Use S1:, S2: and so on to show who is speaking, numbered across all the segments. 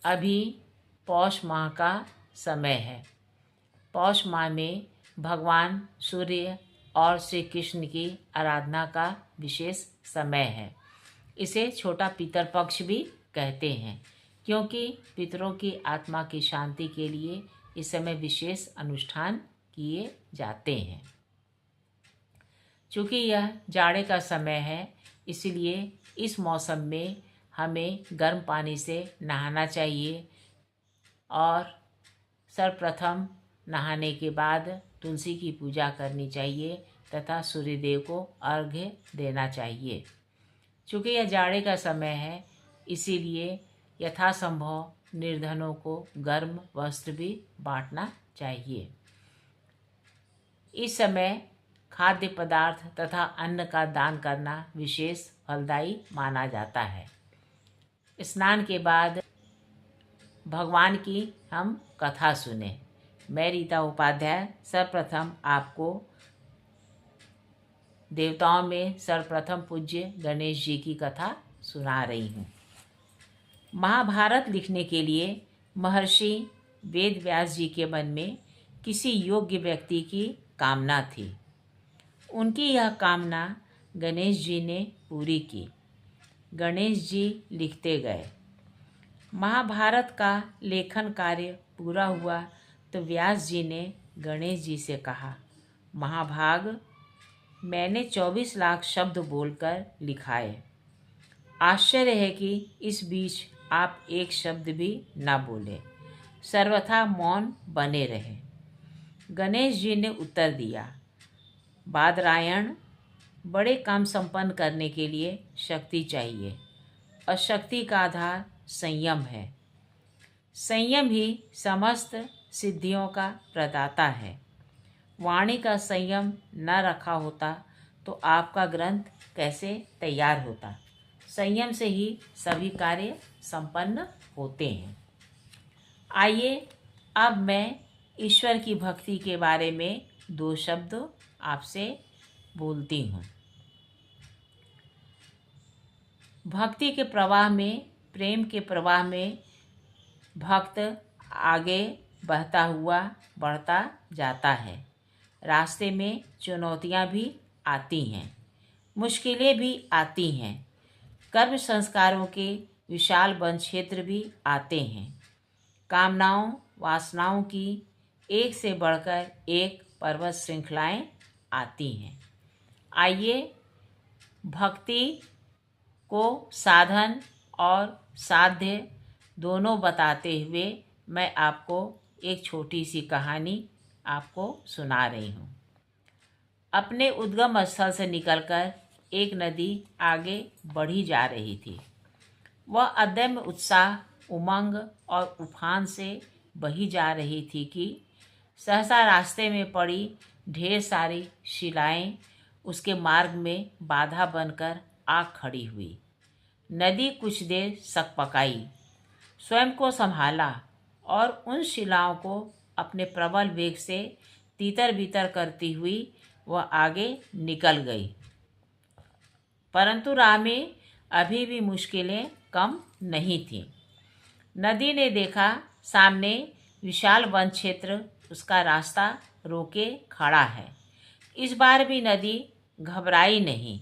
S1: अभी पौष माह का समय है। पौष माह में भगवान सूर्य और श्री कृष्ण की आराधना का विशेष समय है। इसे छोटा पितृपक्ष भी कहते हैं, क्योंकि पितरों की आत्मा की शांति के लिए इस समय विशेष अनुष्ठान किए जाते हैं। चूँकि यह जाड़े का समय है, इसलिए इस मौसम में हमें गर्म पानी से नहाना चाहिए और सर्वप्रथम नहाने के बाद तुलसी की पूजा करनी चाहिए तथा सूर्यदेव को अर्घ्य देना चाहिए। चूँकि यह जाड़े का समय है, इसीलिए यथासंभव निर्धनों को गर्म वस्त्र भी बांटना चाहिए। इस समय खाद्य पदार्थ तथा अन्न का दान करना विशेष फलदायी माना जाता है। स्नान के बाद भगवान की हम कथा सुने। मैं रीता उपाध्याय सर्वप्रथम आपको देवताओं में सर्वप्रथम पूज्य गणेश जी की कथा सुना रही हूँ। महाभारत लिखने के लिए महर्षि वेद व्यास जी के मन में किसी योग्य व्यक्ति की कामना थी। उनकी यह कामना गणेश जी ने पूरी की। गणेश जी लिखते गए। महाभारत का लेखन कार्य पूरा हुआ तो व्यास जी ने गणेश जी से कहा, महाभाग, मैंने 24 लाख शब्द बोलकर लिखाए। आश्चर्य है कि इस बीच आप एक शब्द भी न बोले, सर्वथा मौन बने रहे। गणेश जी ने उत्तर दिया, बादरायण, बड़े काम संपन्न करने के लिए शक्ति चाहिए और शक्ति का आधार संयम है। संयम ही समस्त सिद्धियों का प्रदाता है। वाणी का संयम न रखा होता तो आपका ग्रंथ कैसे तैयार होता। संयम से ही सभी कार्य संपन्न होते हैं। आइए अब मैं ईश्वर की भक्ति के बारे में 2 शब्द आपसे बोलती हूँ। भक्ति के प्रवाह में, प्रेम के प्रवाह में भक्त आगे बहता हुआ बढ़ता जाता है। रास्ते में चुनौतियाँ भी आती हैं, मुश्किलें भी आती हैं, कर्म संस्कारों के विशाल वन क्षेत्र भी आते हैं। कामनाओं वासनाओं की एक से बढ़कर एक पर्वत श्रृंखलाएं आती हैं। आइए भक्ति को साधन और साध्य दोनों बताते हुए मैं आपको एक छोटी सी कहानी आपको सुना रही हूँ। अपने उद्गम स्थल से निकलकर एक नदी आगे बढ़ी जा रही थी। वह अदम्य उत्साह, उमंग और उफान से बही जा रही थी कि सहसा रास्ते में पड़ी ढेर सारी शिलाएं उसके मार्ग में बाधा बनकर आ खड़ी हुई। नदी कुछ देर सकपकाई, स्वयं को संभाला और उन शिलाओं को अपने प्रबल वेग से तीतर बीतर करती हुई वह आगे निकल गई। परंतु राह में अभी भी मुश्किलें कम नहीं थीं। नदी ने देखा सामने विशाल वन क्षेत्र उसका रास्ता रोके खड़ा है। इस बार भी नदी घबराई नहीं।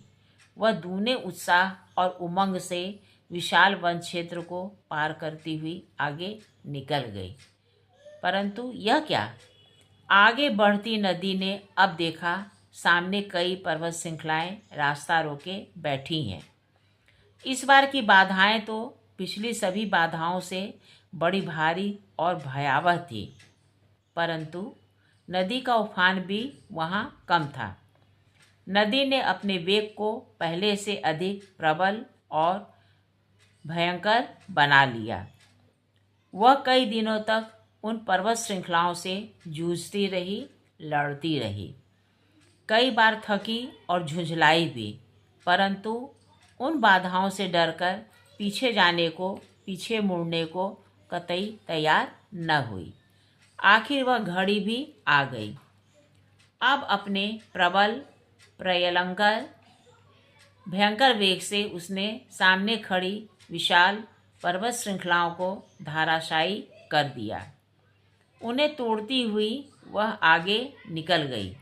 S1: वह दूने उत्साह और उमंग से विशाल वन क्षेत्र को पार करती हुई आगे निकल गई। परंतु यह क्या, आगे बढ़ती नदी ने अब देखा सामने कई पर्वत श्रृंखलाएं रास्ता रोके बैठी हैं। इस बार की बाधाएं तो पिछली सभी बाधाओं से बड़ी भारी और भयावह थी, परंतु नदी का उफान भी वहाँ कम था। नदी ने अपने वेग को पहले से अधिक प्रबल और भयंकर बना लिया। वह कई दिनों तक उन पर्वत श्रृंखलाओं से जूझती रही, लड़ती रही। कई बार थकी और झुंझलाई भी, परंतु उन बाधाओं से डरकर पीछे जाने को, पीछे मुड़ने को कतई तैयार न हुई। आखिर वह घड़ी भी आ गई। अब अपने प्रबल प्रलयंकर भयंकर वेग से उसने सामने खड़ी विशाल पर्वत श्रृंखलाओं को धराशायी कर दिया। उन्हें तोड़ती हुई वह आगे निकल गई।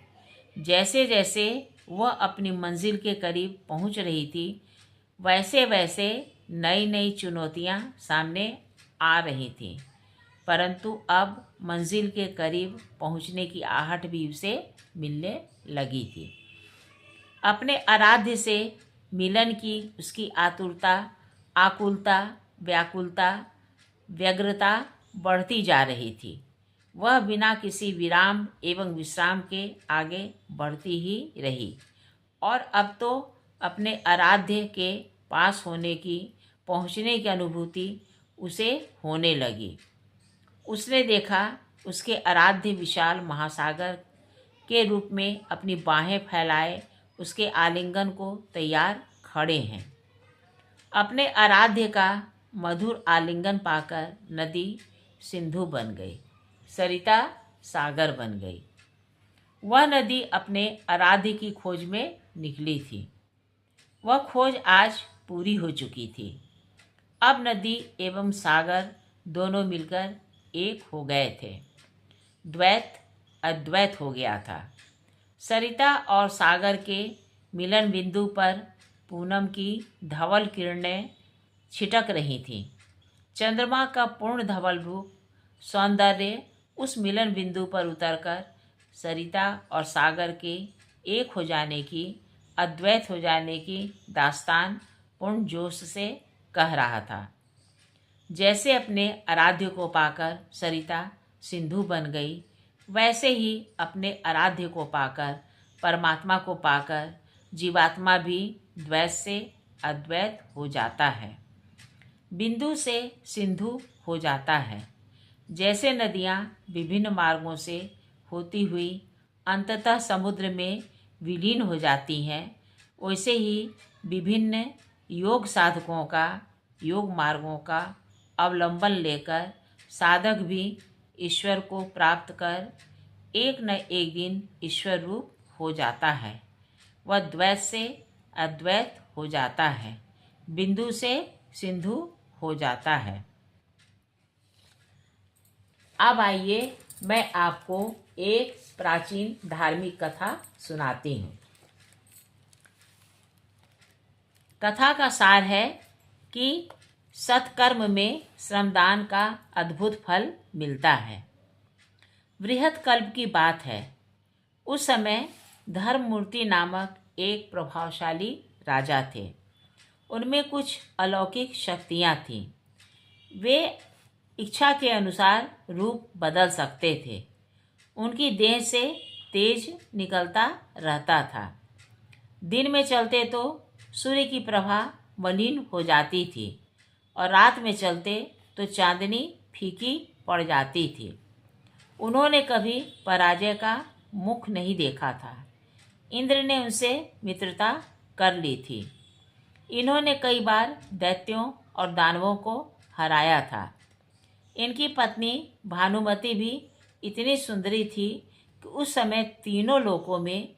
S1: जैसे जैसे वह अपनी मंजिल के करीब पहुंच रही थी, वैसे वैसे नई नई चुनौतियां सामने आ रही थीं, परंतु अब मंजिल के करीब पहुंचने की आहट भी उसे मिलने लगी थी। अपने आराध्य से मिलन की उसकी आतुरता, आकुलता, व्याकुलता, व्यग्रता बढ़ती जा रही थी। वह बिना किसी विराम एवं विश्राम के आगे बढ़ती ही रही और अब तो अपने आराध्य के पास पहुँचने की अनुभूति उसे होने लगी। उसने देखा उसके आराध्य विशाल महासागर के रूप में अपनी बाहें फैलाए उसके आलिंगन को तैयार खड़े हैं। अपने आराध्य का मधुर आलिंगन पाकर नदी सिंधु बन गई, सरिता सागर बन गई। वह नदी अपने आराध्य की खोज में निकली थी। वह खोज आज पूरी हो चुकी थी। अब नदी एवं सागर दोनों मिलकर एक हो गए थे। द्वैत अद्वैत हो गया था। सरिता और सागर के मिलन बिंदु पर पूनम की धवल किरणें छिटक रही थीं। चंद्रमा का पूर्ण धवल रूप सौंदर्य उस मिलन बिंदु पर उतरकर सरिता और सागर के एक हो जाने की, अद्वैत हो जाने की दास्तान पूर्ण जोश से कह रहा था। जैसे अपने आराध्य को पाकर सरिता सिंधु बन गई, वैसे ही अपने आराध्य को पाकर, परमात्मा को पाकर जीवात्मा भी द्वैत से अद्वैत हो जाता है, बिंदु से सिंधु हो जाता है। जैसे नदियाँ विभिन्न मार्गों से होती हुई अंततः समुद्र में विलीन हो जाती हैं, वैसे ही विभिन्न योग साधकों का, योग मार्गों का अवलंबन लेकर साधक भी ईश्वर को प्राप्त कर एक न एक दिन ईश्वर रूप हो जाता है। वह द्वैत से अद्वैत हो जाता है, बिंदु से सिंधु हो जाता है। अब आइए मैं आपको एक प्राचीन धार्मिक कथा सुनाती हूँ। कथा का सार है कि सत्कर्म में श्रमदान का अद्भुत फल मिलता है। बृहत कल्प की बात है। उस समय धर्ममूर्ति नामक एक प्रभावशाली राजा थे। उनमें कुछ अलौकिक शक्तियाँ थीं। वे इच्छा के अनुसार रूप बदल सकते थे। उनकी देह से तेज निकलता रहता था। दिन में चलते तो सूर्य की प्रभा मलिन हो जाती थी और रात में चलते तो चांदनी फीकी पड़ जाती थी। उन्होंने कभी पराजय का मुख नहीं देखा था। इंद्र ने उनसे मित्रता कर ली थी। इन्होंने कई बार दैत्यों और दानवों को हराया था। इनकी पत्नी भानुमति भी इतनी सुंदरी थी कि उस समय तीनों लोकों में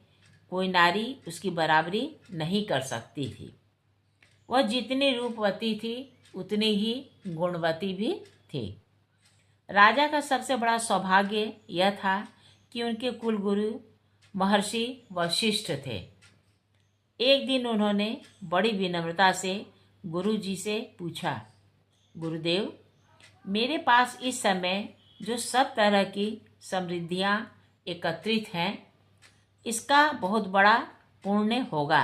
S1: कोई नारी उसकी बराबरी नहीं कर सकती थी। वह जितनी रूपवती थी उतनी ही गुणवती भी थी। राजा का सबसे बड़ा सौभाग्य यह था कि उनके कुलगुरु महर्षि वशिष्ठ थे। एक दिन उन्होंने बड़ी विनम्रता से गुरुजी से पूछा, गुरुदेव, मेरे पास इस समय जो सब तरह की समृद्धियाँ एकत्रित हैं, इसका बहुत बड़ा पुण्य होगा।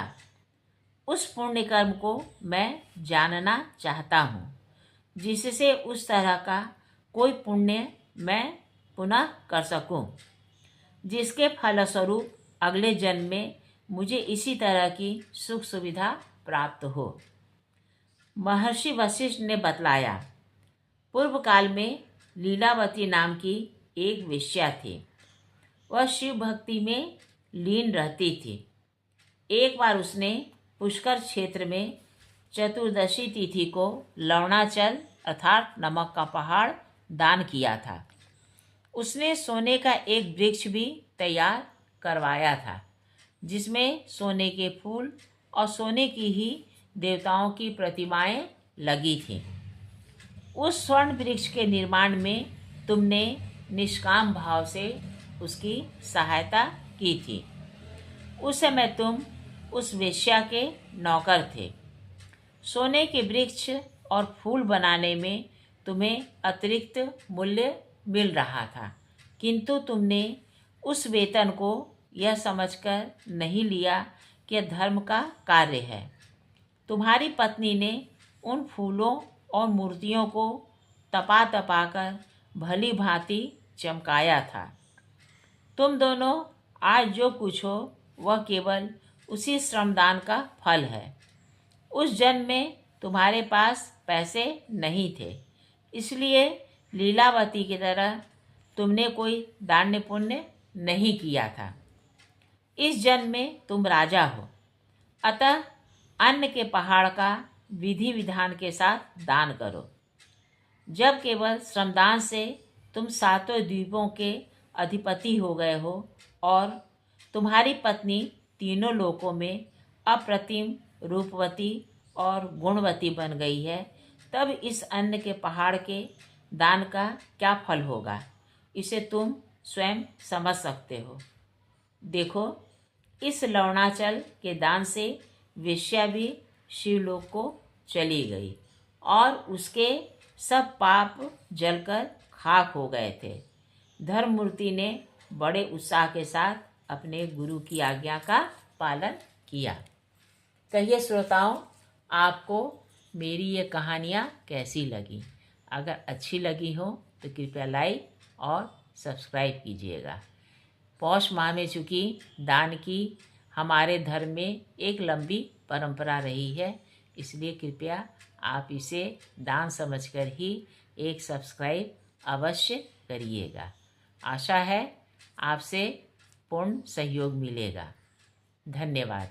S1: उस पुण्य कर्म को मैं जानना चाहता हूँ, जिससे उस तरह का कोई पुण्य मैं पुनः कर सकूं, जिसके फलस्वरूप अगले जन्म में मुझे इसी तरह की सुख सुविधा प्राप्त हो। महर्षि वशिष्ठ ने बतलाया, पूर्व काल में लीलावती नाम की एक वेश्या थी। वह शिव भक्ति में लीन रहती थी। एक बार उसने पुष्कर क्षेत्र में चतुर्दशी तिथि को लवणाचल अर्थात नमक का पहाड़ दान किया था। उसने सोने का एक वृक्ष भी तैयार करवाया था, जिसमें सोने के फूल और सोने की ही देवताओं की प्रतिमाएं लगी थीं। उस स्वर्ण वृक्ष के निर्माण में तुमने निष्काम भाव से उसकी सहायता की थी। उस समय तुम उस वेश्या के नौकर थे। सोने के वृक्ष और फूल बनाने में तुम्हें अतिरिक्त मूल्य मिल रहा था, किंतु तुमने उस वेतन को यह समझकर नहीं लिया कि यह धर्म का कार्य है। तुम्हारी पत्नी ने उन फूलों और मूर्तियों को तपा तपा कर भली भांति चमकाया था। तुम दोनों आज जो कुछ हो वह केवल उसी श्रमदान का फल है। उस जन्म में तुम्हारे पास पैसे नहीं थे, इसलिए लीलावती की तरह तुमने कोई दान पुण्य नहीं किया था। इस जन्म में तुम राजा हो, अतः अन्न के पहाड़ का विधि विधान के साथ दान करो। जब केवल श्रमदान से तुम सातों द्वीपों के अधिपति हो गए हो और तुम्हारी पत्नी तीनों लोकों में अप्रतिम रूपवती और गुणवती बन गई है, तब इस अन्न के पहाड़ के दान का क्या फल होगा, इसे तुम स्वयं समझ सकते हो। देखो, इस लवणाचल के दान से वेश्या भी शिवलोक को चली गई और उसके सब पाप जलकर खाक हो गए थे। धर्ममूर्ति ने बड़े उत्साह के साथ अपने गुरु की आज्ञा का पालन किया। कहिए श्रोताओं, आपको मेरी ये कहानियाँ कैसी लगी? अगर अच्छी लगी हो तो कृपया लाइक और सब्सक्राइब कीजिएगा। पौष माह में चूँकि दान की हमारे धर्म में एक लंबी परंपरा रही है, इसलिए कृपया आप इसे दान समझकर ही एक सब्सक्राइब अवश्य करिएगा। आशा है आपसे पूर्ण सहयोग मिलेगा। धन्यवाद।